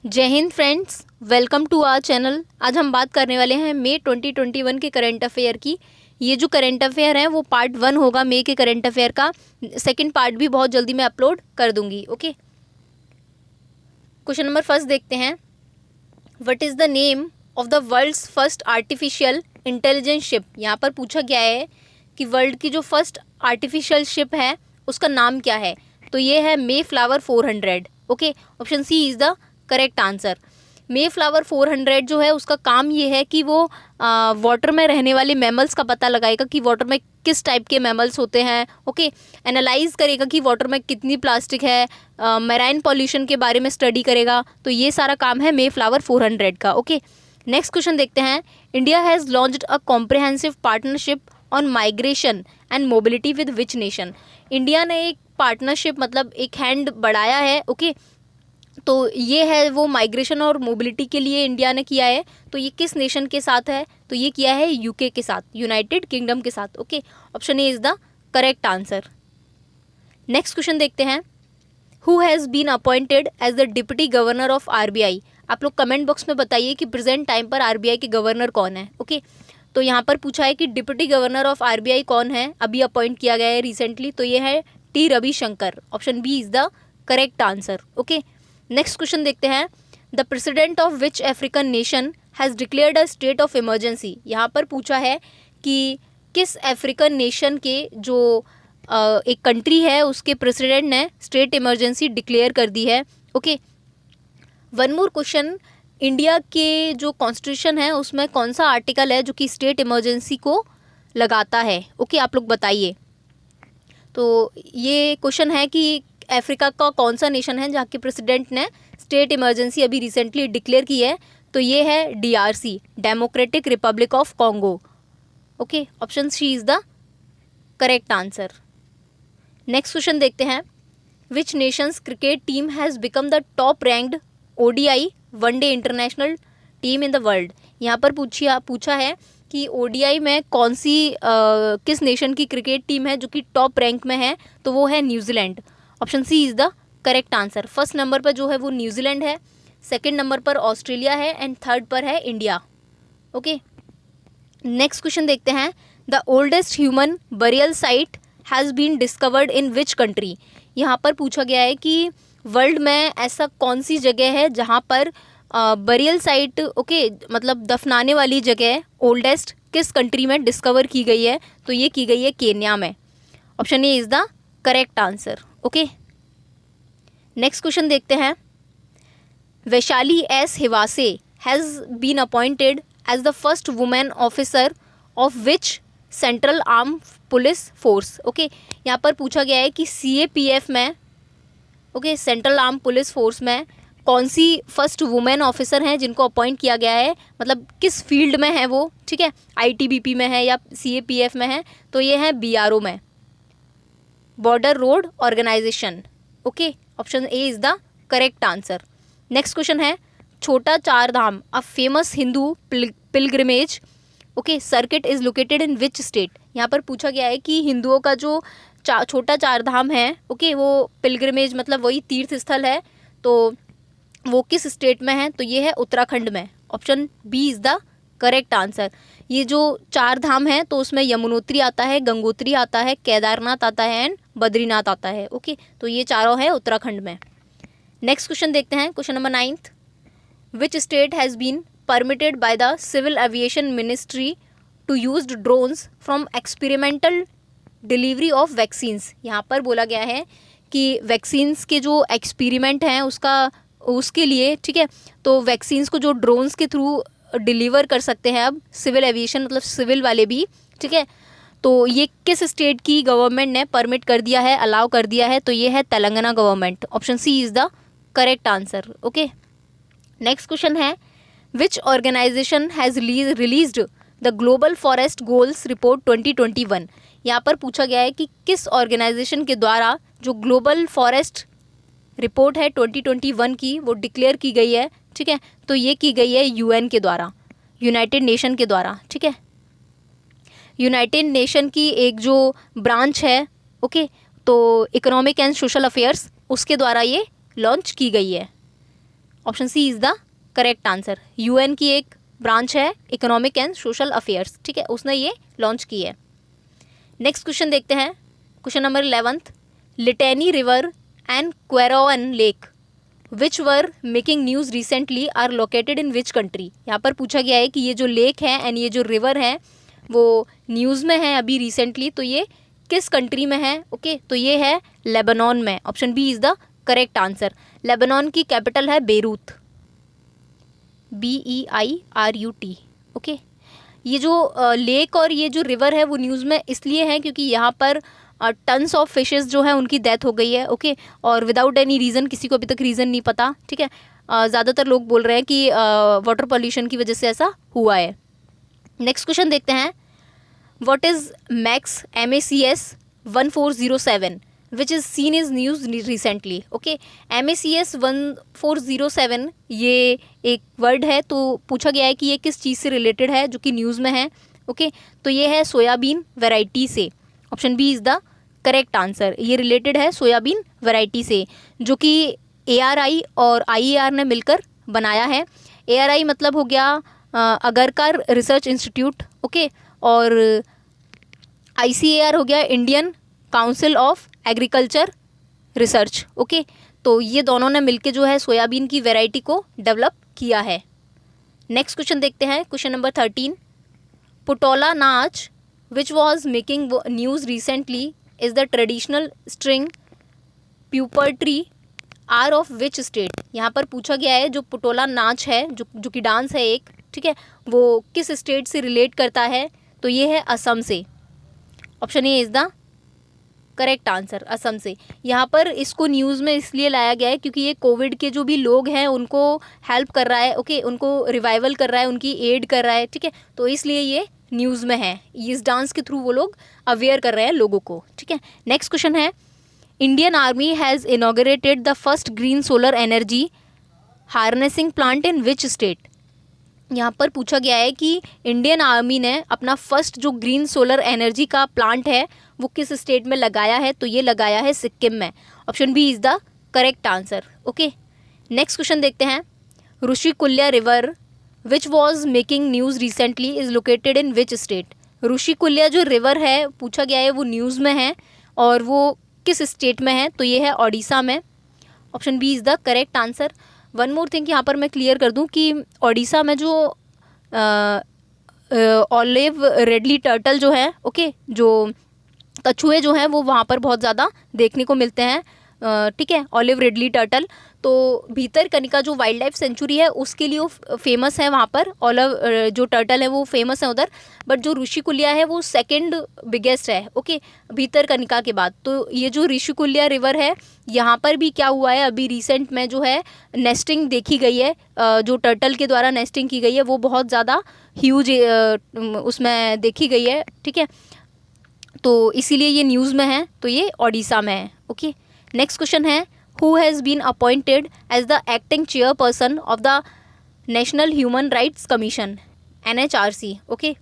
जय Hind friends, welcome to our channel. आज हम बात करने वाले हैं मई 2021 के करंट अफेयर की। ये जो करंट अफेयर है वो पार्ट 1 होगा मई के करंट अफेयर का। सेकंड पार्ट भी बहुत जल्दी मैं अपलोड कर दूंगी। ओके, क्वेश्चन नंबर फर्स्ट देखते हैं। What is the name of the world's first artificial intelligence ship. यहाँ पर पूछा गया है कि वर्ल्ड की जो फर्स्ट आर्टिफिशियल शिप है उसका नाम क्या है। तो ये है Mayflower 400। Okay, option C is the correct answer. Mayflower 400 जो है उसका काम ये है कि वो वाटर में रहने वाले मैमल्स का पता लगाएगा कि वाटर में किस टाइप के मैमल्स होते हैं। ओके, एनालाइज करेगा कि वाटर में कितनी प्लास्टिक है, मैराइन पॉल्यूशन के बारे में स्टडी करेगा। तो ये सारा काम है मे फ्लावर 400 का। ओके, नेक्स्ट क्वेश्चन देखते हैं। India has launched a comprehensive partnership on migration and mobility with which nation. India ने एक पार्टनरशिप मतलब एक हैंड बढ़ाया है। ओके, तो ये है वो माइग्रेशन और मोबिलिटी के लिए इंडिया ने किया है। तो ये किस नेशन के साथ है? तो ये किया है यूके के साथ, यूनाइटेड किंगडम के साथ। Okay, option A is the correct answer. Next question देखते हैं। Who has been appointed as the deputy governor of RBI. आप लोग कमेंट बॉक्स में बताइए कि प्रेजेंट टाइम पर आरबीआई के गवर्नर कौन है। ओके, तो यहाँ पर पूछा है कि डिप्टी गवर्नर ऑफ आरबीआई कौन है, अभी अपॉइंट किया गया है रिसेंटली। तो ये है T Ravishankar. Option B is the correct answer. Okay, next question देखते हैं। The president of which African nation has declared a state of emergency. यहाँ पर पूछा है कि किस अफ्रीकन नेशन के जो एक कंट्री है उसके प्रेसिडेंट ने स्टेट इमरजेंसी डिक्लेयर कर दी है। Okay, one more question. India के जो कॉन्स्टिट्यूशन है उसमें कौन सा आर्टिकल है जो कि स्टेट इमरजेंसी को लगाता है। ओके, आप लोग बताइए। तो ये क्वेश्चन है कि अफ्रीका का कौन सा नेशन है जहाँ के प्रेसिडेंट ने स्टेट इमरजेंसी अभी रिसेंटली डिक्लेयर की है। तो ये है DRC, Democratic Republic of Congo. Okay, option C is the correct answer. Next question देखते हैं। Which nations cricket team has become the top ranked ODI one day international team in the world. यहाँ पर पूछा है कि ओडीआई में कौन सी किस नेशन की क्रिकेट टीम है जो कि टॉप रैंक में है। तो वो है New Zealand. Option C is the correct answer. First number पर जो है वो न्यूजीलैंड है, सेकंड नंबर पर ऑस्ट्रेलिया है एंड थर्ड पर है इंडिया। ओके, नेक्स्ट क्वेश्चन देखते हैं। The oldest human burial site has been discovered in which country. यहाँ पर पूछा गया है कि वर्ल्ड में ऐसा कौन सी जगह है जहाँ पर बरियल साइट, ओके, मतलब दफनाने वाली जगह ओल्डेस्ट किस कंट्री में डिस्कवर की गई है। तो ये की गई है केन्या में। Option A is the correct answer. Okay, next question देखते हैं। Vaishali S Hiwase has been appointed as the first women officer of which central arm police force. Okay, यहाँ पर पूछा गया है कि सीएपीएफ में, okay, central arm police force में कौन सी फर्स्ट वुमेन ऑफिसर हैं जिनको अपॉइंट किया गया है, मतलब किस फील्ड में है वो। ठीक है, आईटीबीपी में है या सीएपीएफ में है। तो ये है बीआरओ में, border road organisation. Okay, option A is the correct answer. Next question है। Chota Char Dham, a famous Hindu pilgrimage, okay, circuit is located in which state. यहाँ पर पूछा गया है कि हिंदुओं का जो छोटा चार धाम है, ओके, वो पिलग्रिमेज मतलब वही तीर्थ स्थल है, तो वो किस स्टेट में है। तो ये है उत्तराखंड में। Option B is the correct answer. ये जो चार धाम है तो उसमें यमुनोत्री आता है, गंगोत्री आता है, केदारनाथ आता है एंड बद्रीनाथ आता है। ओके, तो ये चारों है उत्तराखंड में। नेक्स्ट क्वेश्चन देखते हैं। Question number 9th। Which state has been permitted by the civil aviation ministry to use drones from experimental delivery of vaccines. यहाँ पर बोला गया है कि वैक्सीन्स के जो एक्सपेरिमेंट हैं उसके लिए, ठीक है, तो वैक्सीन्स को जो ड्रोन्स के थ्रू डिलीवर कर सकते हैं अब सिविल एविएशन मतलब सिविल वाले भी। ठीक है, तो ये किस स्टेट की गवर्नमेंट ने परमिट कर दिया है, अलाउ कर दिया है। तो ये है Telangana government. Option C is the correct answer. Okay, next question है। Which organisation has released the global forest goals report 2021। यहाँ पर पूछा गया है कि किस ऑर्गेनाइजेशन के द्वारा जो ग्लोबल फॉरेस्ट रिपोर्ट है 2021 की वो डिक्लेयर की गई है। ठीक है, तो ये की गई है यूएन के द्वारा, यूनाइटेड नेशन के द्वारा। ठीक है, यूनाइटेड नेशन की एक जो ब्रांच है, ओके, तो इकोनॉमिक एंड सोशल अफेयर्स, उसके द्वारा ये लॉन्च की गई है। Option C is the correct answer. UN की एक ब्रांच है इकोनॉमिक एंड सोशल अफेयर्स, ठीक है, उसने ये लॉन्च की है। नेक्स्ट क्वेश्चन देखते हैं, question number 11th। Litani river and Qaraoun lake which were making news recently are located in which country. यहाँ पर पूछा गया है कि ये जो लेक है एंड ये जो रिवर है वो न्यूज़ में है अभी रिसेंटली, तो ये किस कंट्री में है। ओके, तो ये है लेबनान में। Option B is the correct answer. Lebanon की कैपिटल है बेरूत, BEIRUT। ओके, ये जो लेक और ये जो रिवर है वो न्यूज़ में इसलिए है क्योंकि यहाँ पर टन्स ऑफ फिशेस जो है उनकी डेथ हो गई है। ओके, और विदाउट एनी रीज़न, किसी को अभी तक रीज़न नहीं पता, ठीक है। ज़्यादातर लोग बोल रहे हैं कि वाटर पॉल्यूशन की वजह से ऐसा हुआ है। नेक्स्ट क्वेश्चन देखते हैं, what is max MACS 1407 which is scene is news recently. Okay, MACS 1407 ये एक वर्ड है, तो पूछा गया है कि ये किस चीज़ से रिलेटेड है जो कि न्यूज़ में है। ओके, तो ये है सोयाबीन वैरायटी से। Option B is the correct answer. ये रिलेटेड है सोयाबीन वैरायटी से, जो कि ARI और IAR ने मिलकर बनाया है। ARI मतलब हो गया अगरकर रिसर्च इंस्टीट्यूट, ओके, और ICAR हो गया Indian council of agriculture research. Okay, तो ये दोनों ने मिलके जो है सोयाबीन की वैरायटी को डेवलप किया है। नेक्स्ट क्वेश्चन देखते हैं, question number 13। Putula Nach which was making news recently is the traditional string puppetry art of which state. यहाँ पर पूछा गया है जो पुटोला नाच है, जो कि डांस है एक, ठीक है, वो किस स्टेट से रिलेट करता है, तो ये है असम से। Option A is the correct answer, Assam से। यहाँ पर इसको न्यूज़ में इसलिए लाया गया है क्योंकि ये कोविड के जो भी लोग हैं उनको हेल्प कर रहा है। ओके, उनको रिवाइवल कर रहा है, उनकी एड कर रहा है, ठीक है, तो इसलिए ये न्यूज़ में है। इस डांस के थ्रू वो लोग अवेयर कर रहे हैं लोगों को, ठीक है। नेक्स्ट क्वेश्चन है, Indian army has inaugurated the first green solar energy harnessing plant in which state. यहाँ पर पूछा गया है कि इंडियन आर्मी ने अपना फर्स्ट जो ग्रीन सोलर एनर्जी का प्लांट है वो किस स्टेट में लगाया है, तो ये लगाया है सिक्किम में। Option B is the correct answer. Okay, next question देखते हैं, Rushikulya river which was making news recently is located in which state. Rushikulya जो रिवर है पूछा गया है वो न्यूज़ में है और वो किस स्टेट में है, तो ये है ओडिशा में। Option B is the correct answer. One more thing यहाँ पर मैं क्लियर कर दूँ कि ओडिशा में जो ऑलिव रेडली टर्टल जो है, ओके, जो कछुए जो हैं वो वहाँ पर बहुत ज़्यादा देखने को मिलते हैं, ठीक है, ऑलिव रेडली टर्टल। तो भीतरकनिका जो वाइल्ड लाइफ सेंचुरी है उसके लिए वो फेमस है, वहाँ पर ऑलिव जो टर्टल है वो फेमस है उधर। बट जो ऋषिकुल्या है वो सेकंड बिगेस्ट है, ओके, भीतरकनिका के बाद। तो ये जो ऋषिकुल्या रिवर है यहाँ पर भी क्या हुआ है, अभी रिसेंट में जो है नेस्टिंग देखी गई है, जो टर्टल के द्वारा नेस्टिंग की गई है वो बहुत ज़्यादा ह्यूज उसमें देखी गई है, ठीक है, तो इसीलिए ये न्यूज़ में है, तो ये ओडिशा में है। ओके, नेक्स्ट क्वेश्चन है, who has been appointed as the acting chairperson of the national human rights commission NHRC। Okay,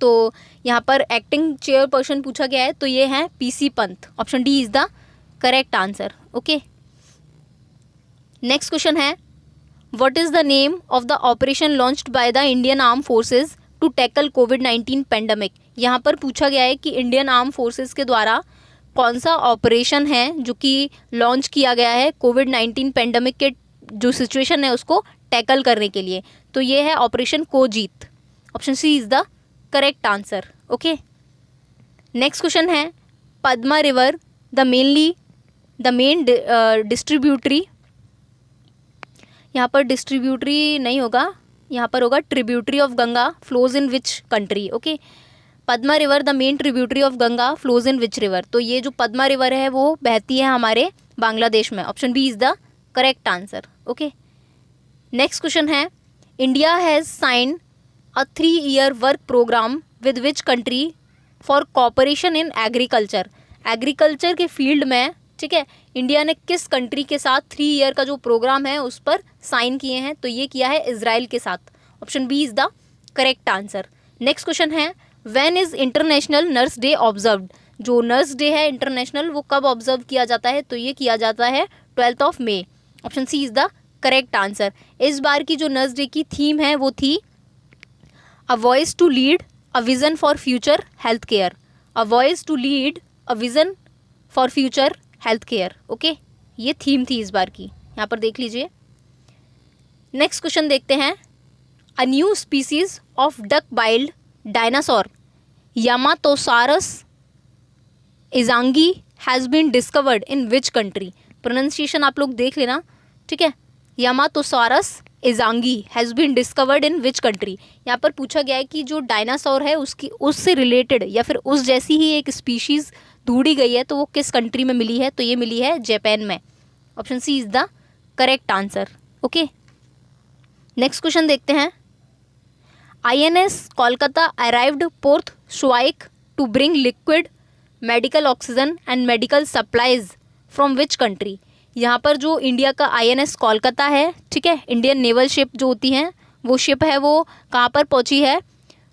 तो यहाँ पर एक्टिंग चेयरपर्सन पूछा गया है, तो ये है PC Pant. Option D is the correct answer. Okay, next question है, what is the name of the operation launched by the Indian arm forces to tackle कोविड-19 पेंडेमिक। यहाँ पर पूछा गया है कि इंडियन आर्म फोर्सेस के द्वारा कौन सा ऑपरेशन है जो कि लॉन्च किया गया है कोविड-19 पेंडेमिक के जो सिचुएशन है उसको टैकल करने के लिए, तो ये है operation CoJeet. Option C is the correct answer. Okay, next question है, Padma river the main distributary, यहाँ पर डिस्ट्रीब्यूटरी नहीं होगा, यहाँ पर होगा tributary of Ganga flows in which country. Okay, Padma river the main tributary of Ganga flows in which river, तो ये जो पद्मा रिवर है वो बहती है हमारे बांग्लादेश में। Option B is the correct answer. Okay, next question है, India has sign a 3-year work programme with which country for cooperation in agriculture. Agriculture के फील्ड में, ठीक है, इंडिया ने किस कंट्री के साथ 3 ईयर का जो प्रोग्राम है उस पर साइन किए हैं, तो ये किया है इजराइल के साथ। Option B is the correct answer. Next question है, when is international nurse day observed. जो नर्स डे है इंटरनेशनल वो कब ऑब्जर्व किया जाता है, तो ये किया जाता है 12th of May। Option C is the correct answer. इस बार की जो नर्स डे की थीम है वो थी a voice to lead a vision for future health care. A voice to lead a vision for future health care. Okay, ये theme थी इस बार की, यहाँ पर देख लीजिए। नेक्स्ट क्वेश्चन देखते हैं। A new species of duck billed dinosaur Yamatosaurus izanagii has been discovered in which country. Pronunciation आप लोग देख लेना, ठीक है। Yamatosaurus izanagii has been discovered in which country. यहाँ पर पूछा गया है कि जो डायनासोर है उसकी उससे रिलेटेड या फिर उस जैसी ही एक स्पीशीज़ ढूंढी गई है, तो वो किस कंट्री में मिली है, तो ये मिली है जापान में। Option C is the correct answer. Okay, next question देखते हैं। INS Kolkata arrived port Suaiq to bring liquid medical oxygen and medical supplies from which country. यहाँ पर जो इंडिया का INS कोलकाता है, ठीक है, इंडियन नेवल शिप जो होती हैं वो शिप है, वो कहाँ पर पहुँची है,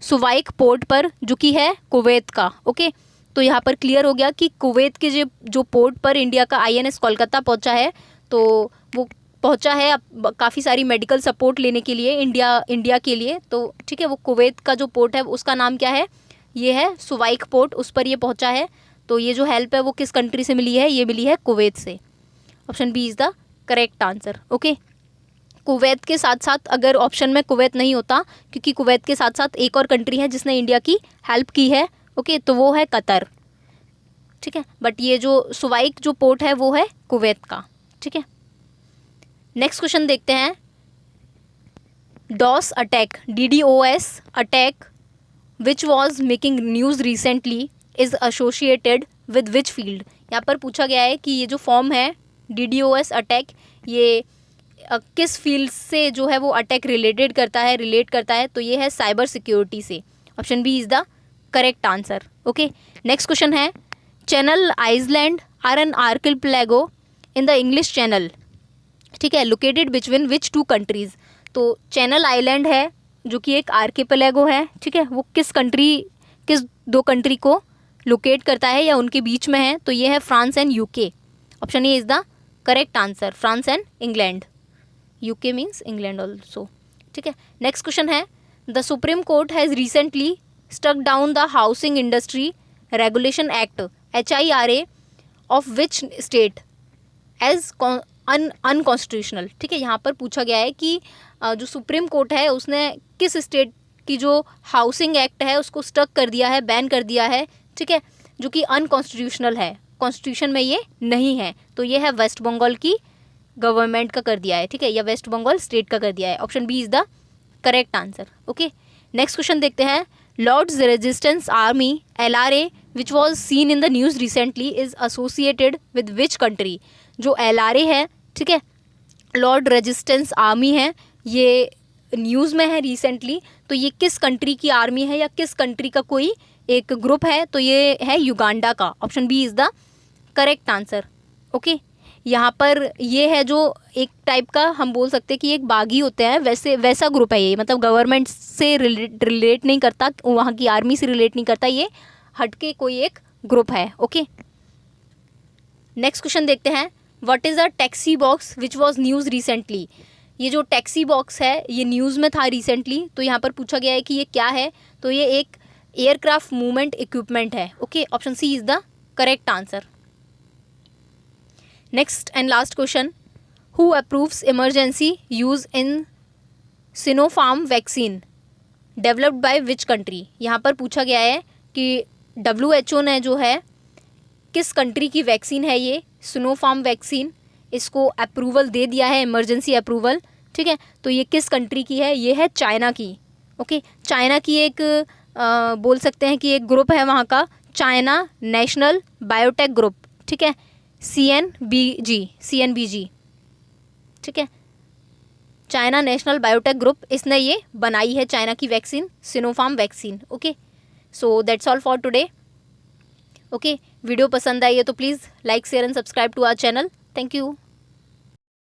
सुवाइक पोर्ट पर, जो कि है कुवैत का। ओके, तो यहाँ पर क्लियर हो गया कि कुवैत के जो पोर्ट पर इंडिया का INS कोलकाता पहुँचा है, तो वो पहुँचा है काफ़ी सारी मेडिकल सपोर्ट लेने के लिए इंडिया के लिए। तो ठीक है, वो कुवैत का जो पोर्ट है उसका नाम क्या है, ये है सुवाइक पोर्ट, उस पर ये पहुँचा है। तो ये जो हेल्प है वो किस कंट्री से मिली है, ये मिली है कुवैत से। Option B is the correct answer. Okay, Kuwait के साथ साथ, अगर ऑप्शन में कुवैत नहीं होता, क्योंकि कुवैत के साथ साथ एक और कंट्री है जिसने इंडिया की हेल्प की है, ओके, तो वो है कतर, ठीक है। बट ये जो सुवाइक जो पोर्ट है वो है कुवैत का, ठीक है। नेक्स्ट क्वेश्चन देखते हैं। DoS attack, DDoS attack which was making news recently is associated with which field. यहाँ पर पूछा गया है कि ये जो फॉर्म है DDoS अटैक, ये किस फील्ड से जो है वो अटैक रिलेट करता है, तो ये है साइबर सिक्योरिटी से। Option B is the correct answer. Okay, next question है। Channel island are an archipelago in the English channel, ठीक है, located between which two countries. तो चैनल आइलैंड है जो कि एक आर्किपेलागो है, ठीक है, वो किस दो कंट्री को लोकेट करता है या उनके बीच में है, तो ये है France and UK। Option A is the correct answer, France and England. UK means England also, ठीक है। नेक्स्ट क्वेश्चन है। The supreme court has recently stuck down the housing industry regulation act HIRA of which state as unconstitutional, ठीक है। यहाँ पर पूछा गया है कि जो सुप्रीम कोर्ट है उसने किस स्टेट की जो हाउसिंग एक्ट है उसको स्टक कर दिया है, बैन कर दिया है, ठीक है, जो कि अनकॉन्स्टिट्यूशनल है, कॉन्स्टिट्यूशन में ये नहीं है। तो ये है वेस्ट बंगाल की गवर्नमेंट का कर दिया है, ठीक है, या वेस्ट बंगाल स्टेट का कर दिया है। Option B is the correct answer. Okay, next question देखते हैं। Lord's resistance army LRA which was seen in the news recently is associated with which country. जो LRA है, ठीक है, लॉर्ड रेजिस्टेंस आर्मी है, ये न्यूज़ में है रिसेंटली, तो ये किस कंट्री की आर्मी है या किस कंट्री का कोई एक ग्रुप है, तो ये है युगांडा का। Option B is the correct answer. Okay, यहाँ पर ये है जो एक टाइप का हम बोल सकते हैं कि एक बागी होते हैं, वैसा ग्रुप है ये, मतलब गवर्नमेंट से रिलेट नहीं करता, वहाँ की आर्मी से रिलेट नहीं करता, ये हटके कोई एक ग्रुप है। ओके, नेक्स्ट क्वेश्चन देखते हैं। What is a taxi box which was news recently. ये जो टैक्सी बॉक्स है ये न्यूज़ में था रिसेंटली, तो यहाँ पर पूछा गया है कि ये क्या है, तो ये एक एयरक्राफ्ट मूवमेंट इक्विपमेंट है। Okay, option C is the correct answer. Next and last question. Who approves emergency use in Sinopharm vaccine developed by which country. यहाँ पर पूछा गया है कि WHO ने जो है किस कंट्री की वैक्सीन है ये सिनोफार्म वैक्सीन, इसको अप्रूवल दे दिया है, इमरजेंसी अप्रूवल, ठीक है, तो ये किस कंट्री की है, ये है चाइना की। ओके, चाइना की एक बोल सकते हैं कि एक ग्रुप है वहाँ का, चाइना नेशनल बायोटेक ग्रुप, ठीक है, CNBG, ठीक है, चाइना नेशनल बायोटेक ग्रुप, इसने ये बनाई है चाइना की vaccine, Sinopharm vaccine. Okay, so that's all for today. Okay, video पसंद आई है तो please like share and subscribe to our channel. Thank you.